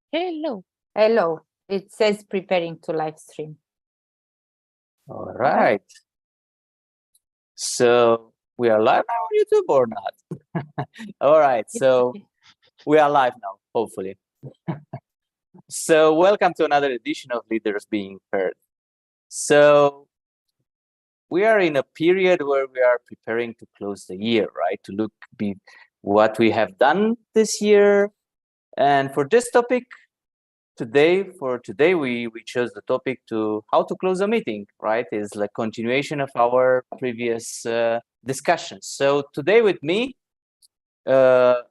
Hello. Hello. It says preparing to live stream. All right. So we are live now on YouTube or not? All right. So we are live now, hopefully. So welcome to another edition of Leaders Being Heard. So we are in a period where we are preparing to close the year, right? To look what we have done this year. And for this topic, today we chose the topic to how to close a meeting, right? Is like continuation of our previous discussions. So today with me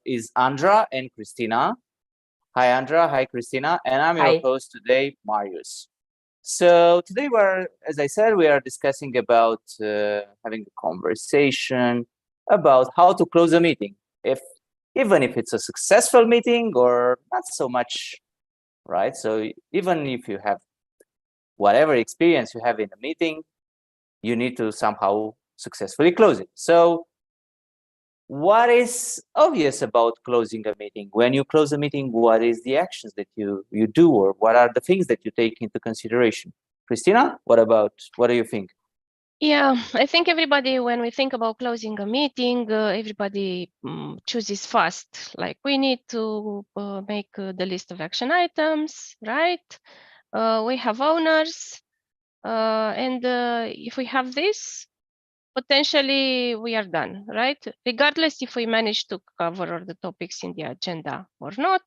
is Andra and Christina. Hi Andra, hi Christina, and I'm your Hi. host today, Marius. So today as I said, we are discussing about having a conversation about how to close a meeting, even if it's a successful meeting or not so much. Right? So even if you have whatever experience you have in a meeting, you need to somehow successfully close it. So what is obvious about closing a meeting? When you close a meeting, what is the actions that you do, or what are the things that you take into consideration? Christina, what do you think? Yeah, I think everybody, when we think about closing a meeting, everybody chooses fast. Like we need to make the list of action items, right? We have owners, and if we have this, potentially we are done, right? Regardless if we manage to cover all the topics in the agenda or not,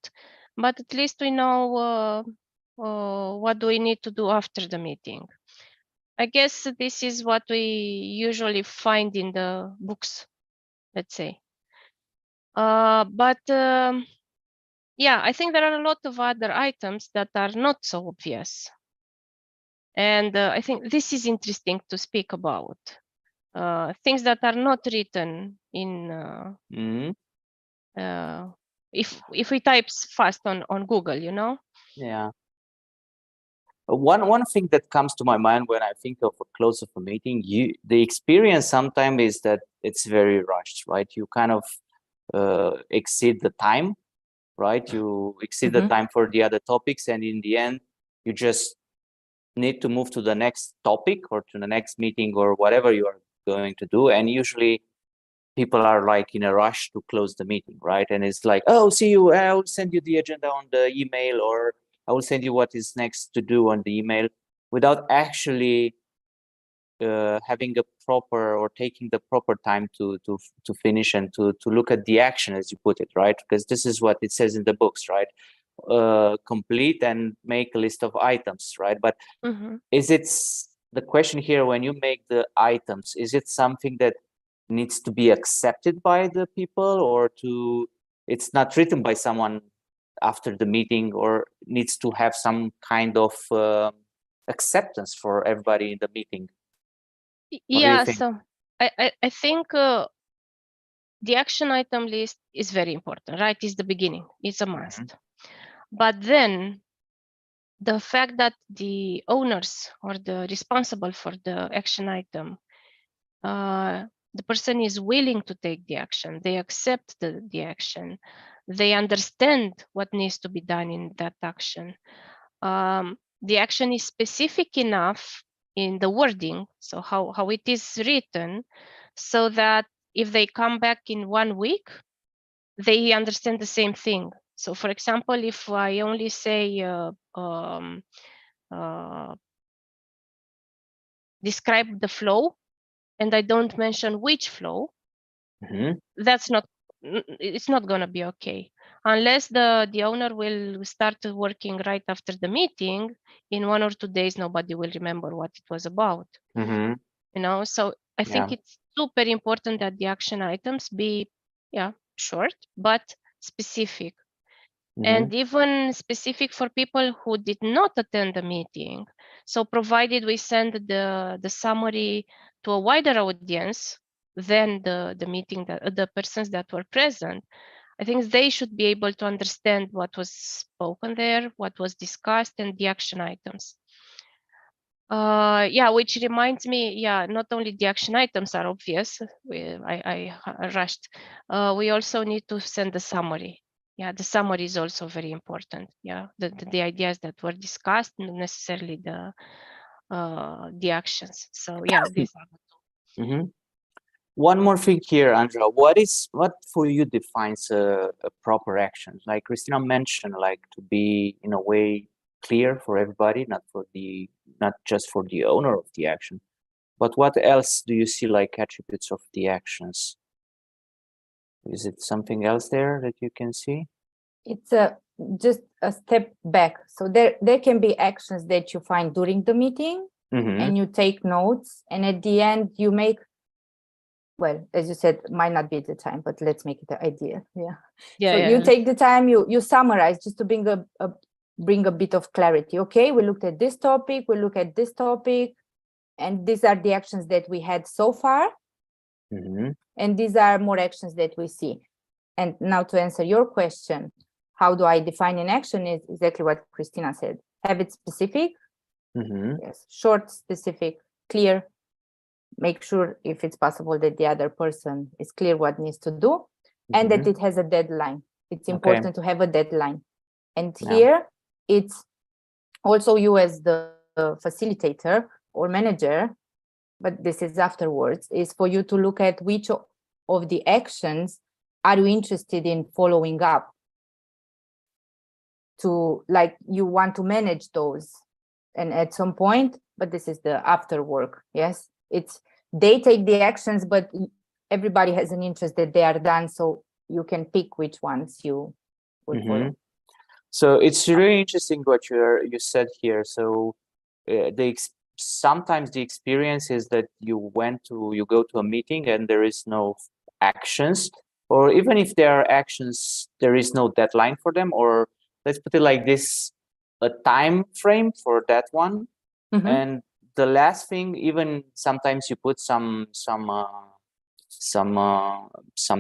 but at least we know what do we need to do after the meeting. I guess this is what we usually find in the books, let's say. But yeah, I think there are a lot of other items that are not so obvious. And I think this is interesting to speak about. Things that are not written in, if we type fast on Google, you know? Yeah. One thing that comes to my mind when I think of a close of a meeting, the experience sometimes is that it's very rushed, right? You kind of exceed the time, right? You exceed the time for the other topics, and in the end, you just need to move to the next topic or to the next meeting or whatever you are going to do. And usually people are like in a rush to close the meeting, right? And it's like, oh, see you, I will send you the agenda on the email, or I will send you what is next to do on the email, without actually having a proper or taking the proper time to finish and to look at the action, as you put it, right? Because this is what it says in the books, right? Complete and make a list of items, right? But is it the question here, when you make the items, is it something that needs to be accepted by the people, or it's not written by someone after the meeting, or needs to have some kind of acceptance for everybody in the meeting? Yeah, so I think the action item list is very important, right? It's the beginning, it's a must. But then the fact that the owners or the responsible for the action item, the person is willing to take the action, they accept the action, they understand what needs to be done in that action. The action is specific enough in the wording, so how it is written, so that if they come back in 1 week, they understand the same thing. So for example, if I only say describe the flow and I don't mention which flow, it's not going to be okay, unless the owner will start working right after the meeting. In 1 or 2 days, nobody will remember what it was about. You know, so I think it's super important that the action items be short but specific. And even specific for people who did not attend the meeting. So provided we send the summary to a wider audience than the meeting, that the persons that were present, I think they should be able to understand what was spoken there, what was discussed, and the action items. Which reminds me, not only the action items are obvious, I rushed. We also need to send the summary. yeah, the summary is also very important. Yeah, the ideas that were discussed, not necessarily the actions. So yeah, these are the two. Mm-hmm. One more thing here, Andrea. What for you defines a proper action? Like Christina mentioned, like to be in a way clear for everybody, not just for the owner of the action. But what else do you see like attributes of the actions? Is it something else there that you can see? It's just a step back. So there can be actions that you find during the meeting, Mm-hmm. and you take notes, and at the end you make, well, as you said, might not be the time, but let's make it the idea. Yeah. Yeah, So yeah, you take the time, you summarize just to bring a bit of clarity. Okay, we looked at this topic, we look at this topic, and these are the actions that we had so far, Mm-hmm. and these are more actions that we see. And now to answer your question, how do I define an action is exactly what Christina said. Have it specific, Mm-hmm. yes, short, specific, clear. Make sure, if it's possible, that the other person is clear what needs to do, and that it has a deadline. It's important to have a deadline. And here, it's also you as the facilitator or manager, but this is afterwards, is for you to look at which of the actions are you interested in following up, to, like, you want to manage those. And at some point, but this is the after work, yes, it's they take the actions, but everybody has an interest that they are done, so you can pick which ones you will follow. So it's really interesting what you said here. So sometimes the experience is that you go to a meeting and there is no actions, or even if there are actions, there is no deadline for them, or let's put it like this, a time frame for that one. And the last thing, even sometimes you put some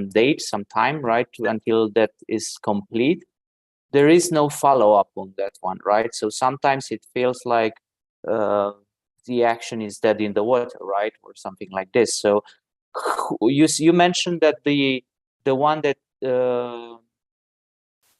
date, some time, right, until that is complete. There is no follow-up on that one, right? So sometimes it feels like the action is dead in the water, right, or something like this. So you mentioned that the one that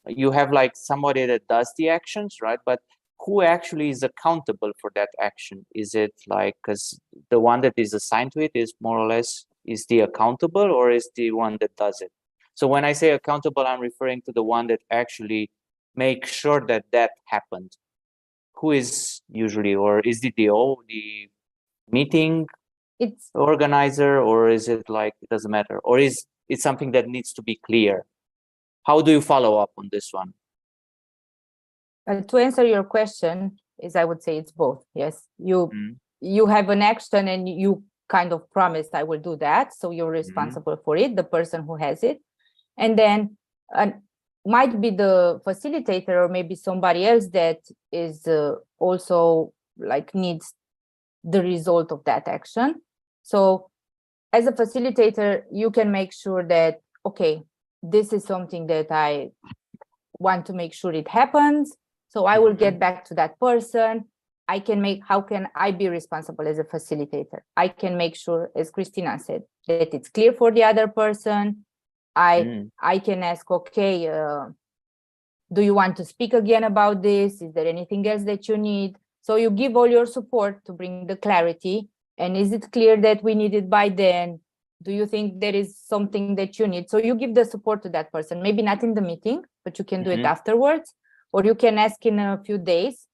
you have like somebody that does the actions, right? But who actually is accountable for that action? Is it like, because the one that is assigned to it is more or less, is the accountable, or is the one that does it? So when I say accountable, I'm referring to the one that actually makes sure that that happened. Who is usually, or is it the meeting organizer, or is it like, it doesn't matter, or is it something that needs to be clear? How do you follow up on this one? To answer your question, is I would say it's both. Yes, you have an action and you kind of promised I will do that, so you're responsible for it, the person who has it, and then might be the facilitator or maybe somebody else that is also like needs the result of that action. So as a facilitator, you can make sure that, okay, this is something that I want to make sure it happens, so I will get back to that person. How can I be responsible as a facilitator? I can make sure, as Christina said, that it's clear for the other person. I can ask, okay, do you want to speak again about this? Is there anything else that you need? So you give all your support to bring the clarity. And is it clear that we need it by then? Do you think there is something that you need? So you give the support to that person, maybe not in the meeting, but you can do it afterwards, or you can ask in a few days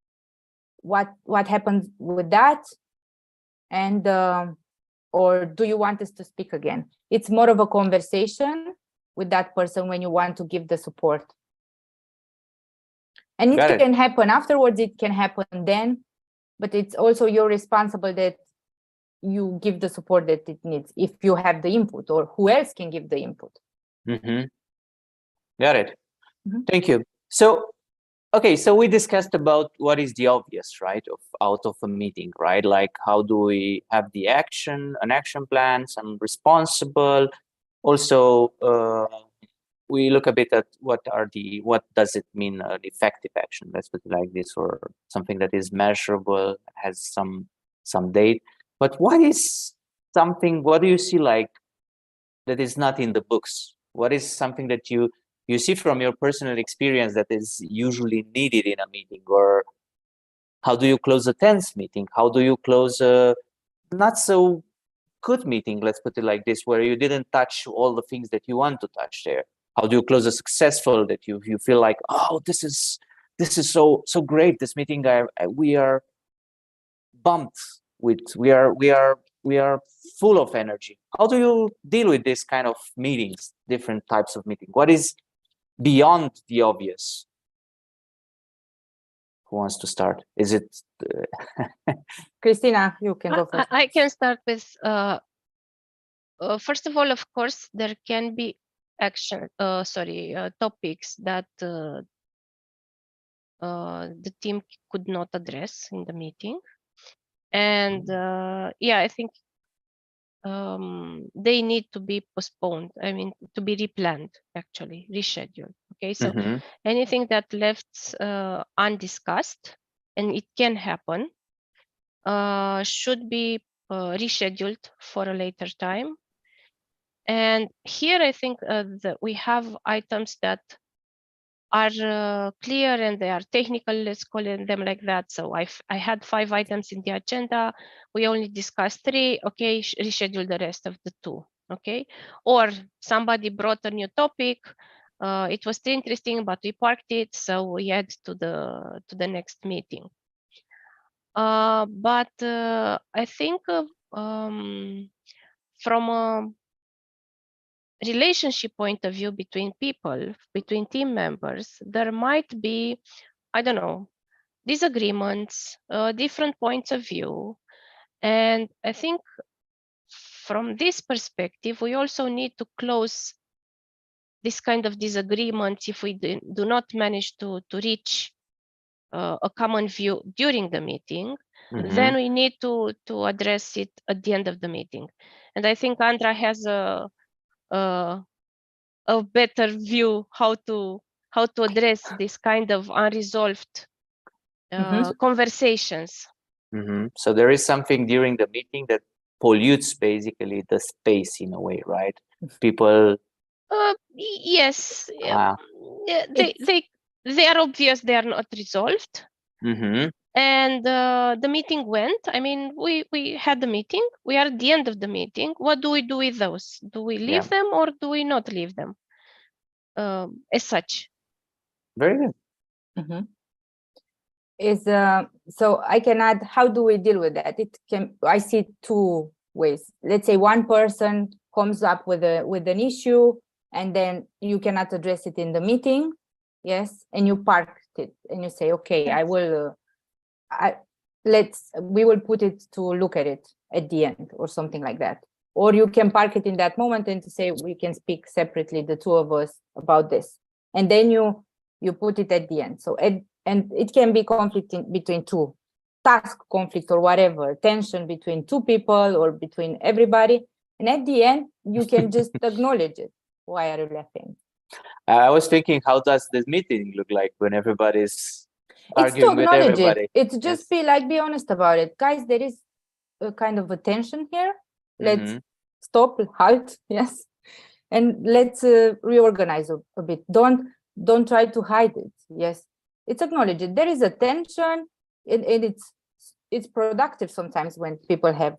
what happens with that, and or do you want us to speak again? It's more of a conversation with that person when you want to give the support. And it can happen afterwards, it can happen then, but it's also you're responsible that you give the support that it needs, if you have the input, or who else can give the input. Got it. Thank you. So, okay, so we discussed about what is the obvious, right, out of a meeting, right? Like, how do we have the action, an action plan, some responsible. Also, we look a bit at what does it mean, an effective action, let's put it like this, or something that is measurable, has some date. But what do you see like that is not in the books? What is something that you you see from your personal experience that is usually needed in a meeting? Or how do you close a tense meeting? How do you close a not so good meeting, let's put it like this, where you didn't touch all the things that you want to touch there? How do you close a successful that you feel like, oh, this is so great, this meeting, we are bumped with, we are full of energy. How do you deal with this kind of meetings, different types of meeting? What is beyond the obvious? Who wants to start? Is it Christina, you can go first. I can start with first of all, of course, there can be topics that the team could not address in the meeting, and yeah, I think they need to be postponed. I mean, to be replanned, actually, rescheduled. Okay, so anything that left undiscussed, and it can happen, should be rescheduled for a later time. And here I think that we have items that are clear and they are technical, let's call them like that. So I had 5 items in the agenda. We only discussed 3. Okay, reschedule the rest of the 2. Okay, or somebody brought a new topic. It was still interesting, but we parked it, so we add to the next meeting. But I think from a relationship point of view between people, between team members, there might be, I don't know, disagreements, different points of view. And I think from this perspective, we also need to close this kind of disagreements if we do not manage to reach a common view during the meeting. Then we need to address it at the end of the meeting. And I think Andra has a better view how to address this kind of unresolved conversations. So there is something during the meeting that pollutes basically the space in a way, right? People yes, they are obvious, they are not resolved. And the meeting went. I mean, we had the meeting. We are at the end of the meeting. What do we do with those? Do we leave them or do we not leave them? As such. Very good. So I can add, how do we deal with that? I see 2 ways. Let's say one person comes up with an issue and then you cannot address it in the meeting. Yes, and you park it and you say, okay, we will put it to look at it at the end or something like that. Or you can park it in that moment and to say, we can speak separately, the 2 of us, about this. And then you put it at the end. So, and it can be conflict between 2, task conflict or whatever, tension between 2 people or between everybody. And at the end, you can just acknowledge it. Why are you laughing? I was thinking, how does this meeting look like when everybody's arguing with everybody? It's just be honest about it. Guys, there is a kind of a tension here. Let's stop, halt, yes. And let's reorganize a bit. Don't try to hide it. Yes, it's acknowledge it. There is a tension, and it's productive sometimes when people have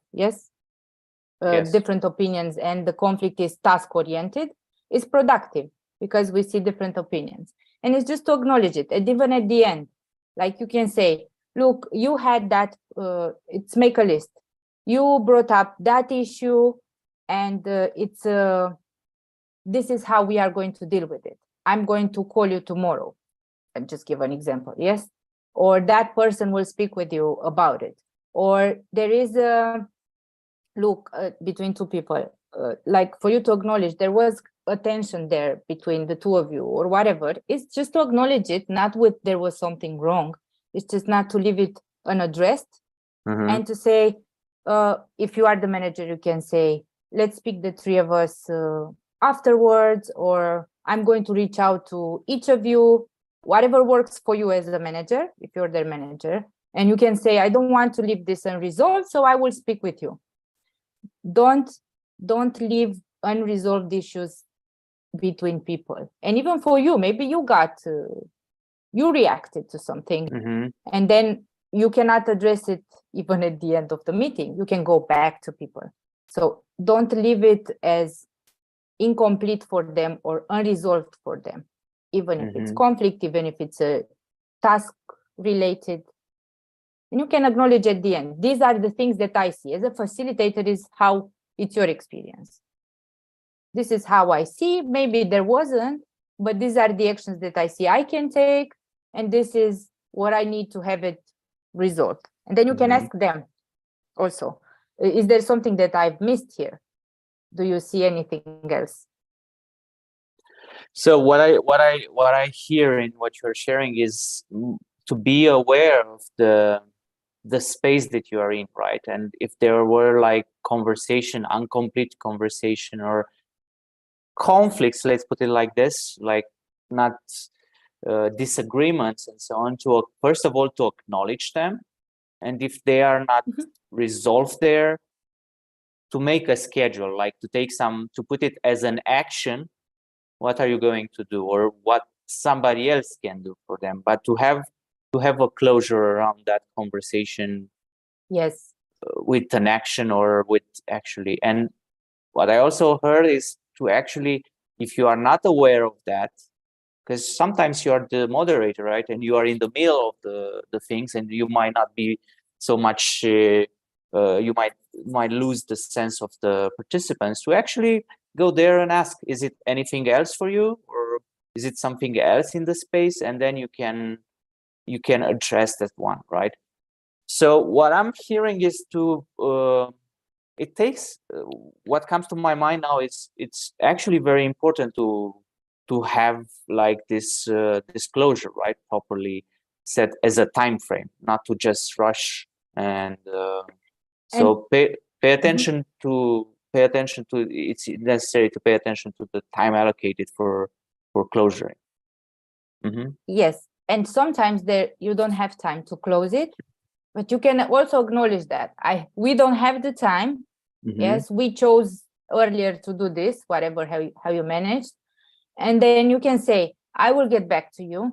different opinions and the conflict is task oriented. It's productive because we see different opinions, and it's just to acknowledge it. And even at the end, like you can say, look, you had that. It's make a list. You brought up that issue, and this is how we are going to deal with it. I'm going to call you tomorrow, and just give an example, yes? Or that person will speak with you about it. Or there is a look between 2 people, like for you to acknowledge there was a tension there between the 2 of you or whatever. It's just to acknowledge it, not with there was something wrong. It's just not to leave it unaddressed. And to say, if you are the manager, you can say, let's speak the 3 of us afterwards, or I'm going to reach out to each of you, whatever works for you as a manager, if you're their manager. And you can say, I don't want to leave this unresolved, so I will speak with you. Don't leave unresolved issues between people. And even for you, maybe you reacted to something, and then you cannot address it even at the end of the meeting. You can go back to people. So don't leave it as incomplete for them or unresolved for them, even if it's conflict, even if it's a task related. And you can acknowledge at the end. These are the things that I see as a facilitator. Is how it's your experience. This is how I see. Maybe there wasn't, but these are the actions that I see I can take, and this is what I need to have it resolved. And then you can ask them also, is there something that I've missed here? Do you see anything else? So what I hear in what you're sharing is to be aware of the space that you are in, right? And if there were like conversation, incomplete conversation, or conflicts, let's put it like this, like not disagreements and so on, to first of all to acknowledge them, and if they are not resolved there, to make a schedule, like to take some, to put it as an action. What are you going to do, or what somebody else can do for them? But to have a closure around that conversation. Yes. With an action, or with actually. And what I also heard is to actually, if you are not aware of that, because sometimes you are the moderator, right? And you are in the middle of the things, and you might not be so much, you might lose the sense of the participants, to actually go there and ask, is it anything else for you, or is it something else in the space? And then you can address that one, right? So what I'm hearing is it takes, what comes to my mind now is, it's actually very important to have like this disclosure, right, properly set as a time frame, not to just rush. And so pay attention to it's necessary to pay attention to the time allocated for closure. Yes, and sometimes you don't have time to close it, but you can also acknowledge that we don't have the time. Yes, we chose earlier to do this, whatever how you managed, and then you can say, I will get back to you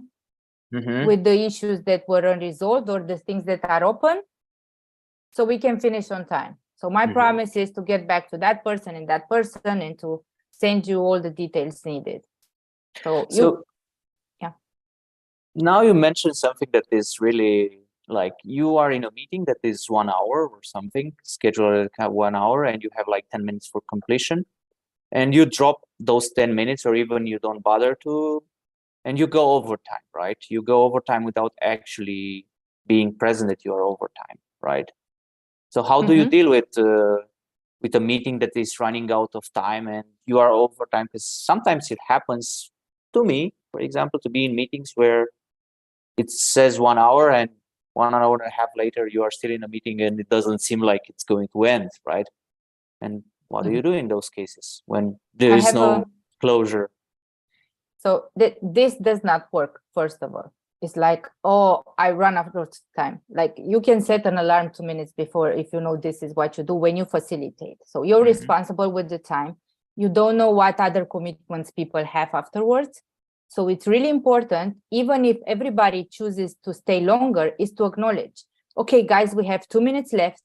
with the issues that were unresolved or the things that are open, so we can finish on time. So my promise is to get back to that person and to send you all the details needed. So now you mentioned something that is really, like, you are in a meeting that is 1 hour or something, scheduled at 1 hour, and you have like 10 minutes for completion, and you drop those 10 minutes, or even you don't bother to, and you go overtime, right? You go overtime without actually being present that you are overtime, right? So how do you deal with a meeting that is running out of time and you are overtime? Because sometimes it happens to me, for example, to be in meetings where it says 1 hour, and 1 hour and a half later you are still in a meeting and it doesn't seem like it's going to end, right? And what do you do in those cases when there is no closure? So this does not work. First of all, it's like, oh, I run out of time. Like, you can set an alarm 2 minutes before, if you know this is what you do when you facilitate. So you're responsible with the time. You don't know what other commitments people have afterwards. So it's really important, even if everybody chooses to stay longer, is to acknowledge, okay, guys, we have 2 minutes left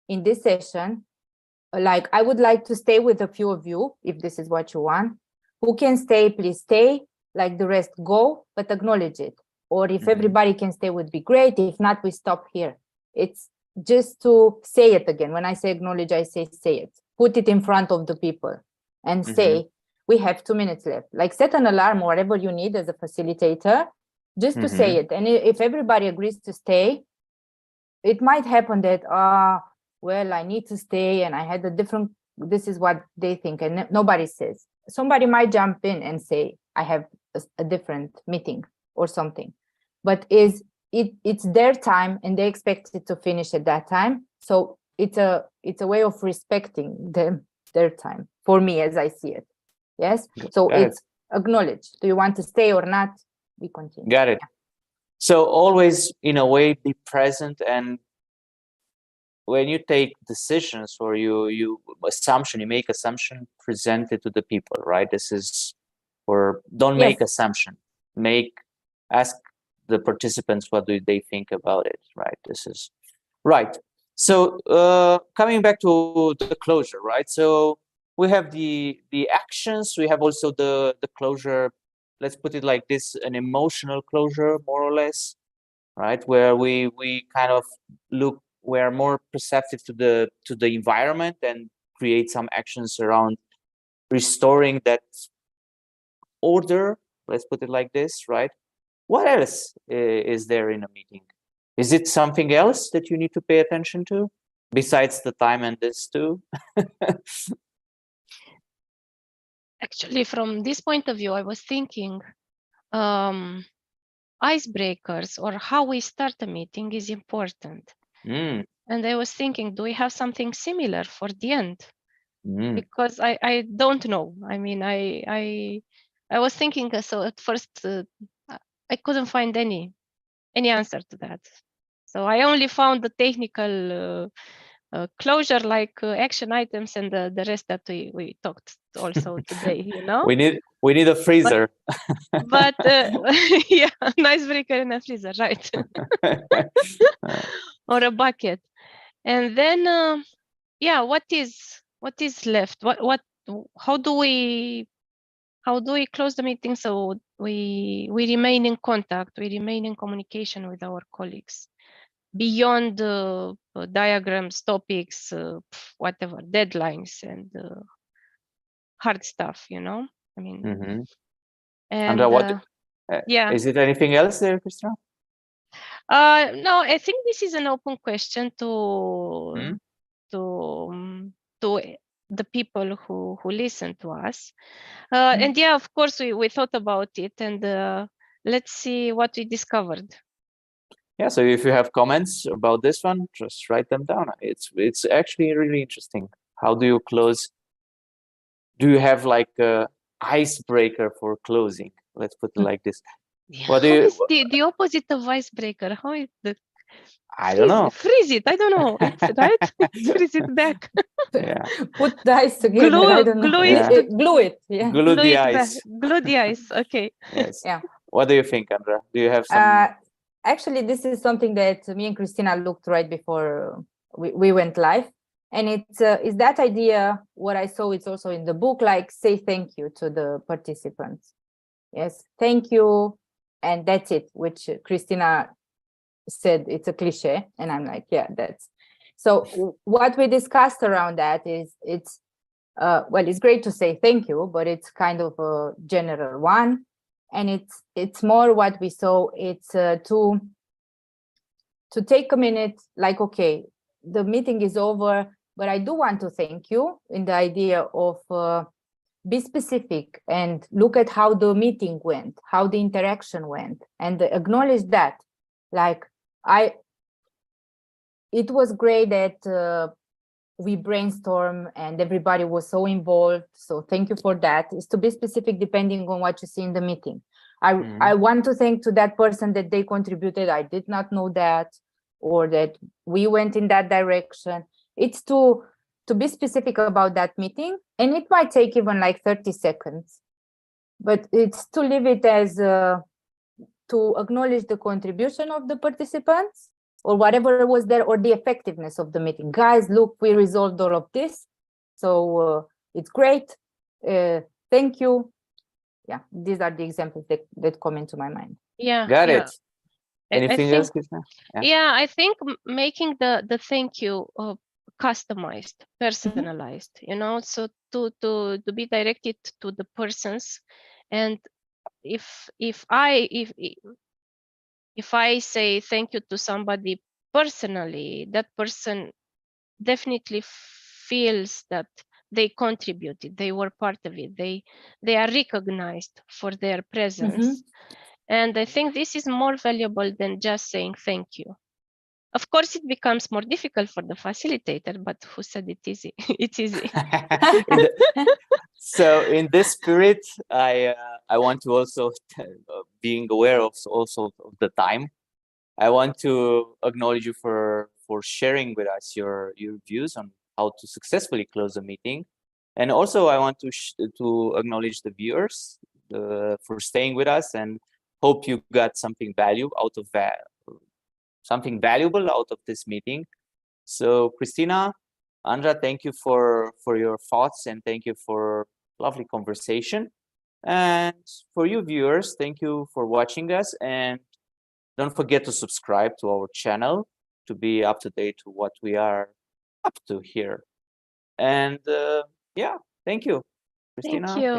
in this session. Like, I would like to stay with a few of you, if this is what you want. Who can stay, please stay. Like, the rest, go, but acknowledge it. Or if everybody can stay, would be great. If not, we stop here. It's just to say it again. When I say acknowledge, I say it. Put it in front of the people and say, we have 2 minutes left. Like, set an alarm or whatever you need as a facilitator, just to say it. And if everybody agrees to stay, it might happen that, well, I need to stay, and I had this is what they think, and nobody says. Somebody might jump in and say, I have a different meeting or something, but it's their time and they expect it to finish at that time. So it's a way of respecting their time, for me, as I see it. Yes. So it's acknowledge. Do you want to stay or not? We continue. Got it. Yeah. So always, in a way, be present. And when you take decisions, or you make assumption, present it to the people, right? This is or don't Yes. make assumption. Ask the participants what do they think about it, right? This is right. So coming back to the closure, right? So we have the actions, we have also the closure, let's put it like this, an emotional closure, more or less, right? Where we kind of we're more perceptive to the environment and create some actions around restoring that order, let's put it like this, right? What else is there in a meeting? Is it something else that you need to pay attention to besides the time and this too? Actually, from this point of view, I was thinking icebreakers or how we start a meeting is important. And I was thinking, do we have something similar for the end? Because I don't know. I mean, I was thinking, so at first I couldn't find any answer to that. So I only found the technical closure, like action items and the rest that we talked also today, you know. we need a freezer. But yeah, an icebreaker and a freezer, right? Or a bucket. And then yeah, what is left? How do we close the meeting so we remain in contact, we remain in communication with our colleagues beyond diagrams, topics, whatever, deadlines and hard stuff, you know? I mean, and yeah. Is it anything else there, Christina? No, I think this is an open question to the people who listen to us. And yeah, of course, we thought about it, and let's see what we discovered. Yeah, so if you have comments about this one, just write them down. It's actually really interesting. How do you close? Do you have like a icebreaker for closing? Let's put it like this. Yeah. What do How you? is the opposite of icebreaker? How is the? I don't know. Freeze it. I don't know. It's right. Freeze it back. Yeah. Put the ice together. I don't know. Glue it. Glue it. Yeah. Glue the ice. Glue the ice. Okay. Yes. Yeah. What do you think, Andra? Do you have some? Actually, this is something that me and Christina looked right before we went live. And it's that idea, what I saw, it's also in the book, like say thank you to the participants. Yes, thank you. And that's it, which Christina said it's a cliche. And I'm like, yeah, that's. So what we discussed around that is it's, well, it's great to say thank you, but it's kind of a general one. And it's more what we saw, it's to take a minute, like, okay, the meeting is over, but I do want to thank you in the idea of be specific and look at how the meeting went, how the interaction went, and acknowledge that. Like, it was great that we brainstorm and everybody was so involved. So thank you for that. It's to be specific depending on what you see in the meeting. I want to thank to that person that they contributed. I did not know that, or that we went in that direction. It's to be specific about that meeting, and it might take even like 30 seconds, but it's to leave it as to acknowledge the contribution of the participants or whatever was there, or the effectiveness of the meeting. Guys, look, we resolved all of this, so it's great. Thank you. Yeah, these are the examples that come into my mind. Yeah, got it. Anything else, Christina? Yeah, I think making the thank you customized, personalized, you know, so to be directed to the persons. And if I say thank you to somebody personally, that person definitely feels that they contributed, they were part of it, they are recognized for their presence. And I think this is more valuable than just saying thank you. Of course, it becomes more difficult for the facilitator, but who said it easy? It's easy. So in this spirit, I want to also, being aware of also of the time, I want to acknowledge you for sharing with us your views on how to successfully close a meeting. And also I want to acknowledge the viewers for staying with us, and hope you got something something valuable out of this meeting. So Christina, Andra, thank you for your thoughts, and thank you for lovely conversation. And for you viewers, thank you for watching us, and don't forget to subscribe to our channel to be up to date to what we are up to here. And yeah, thank you, Christina. Thank you.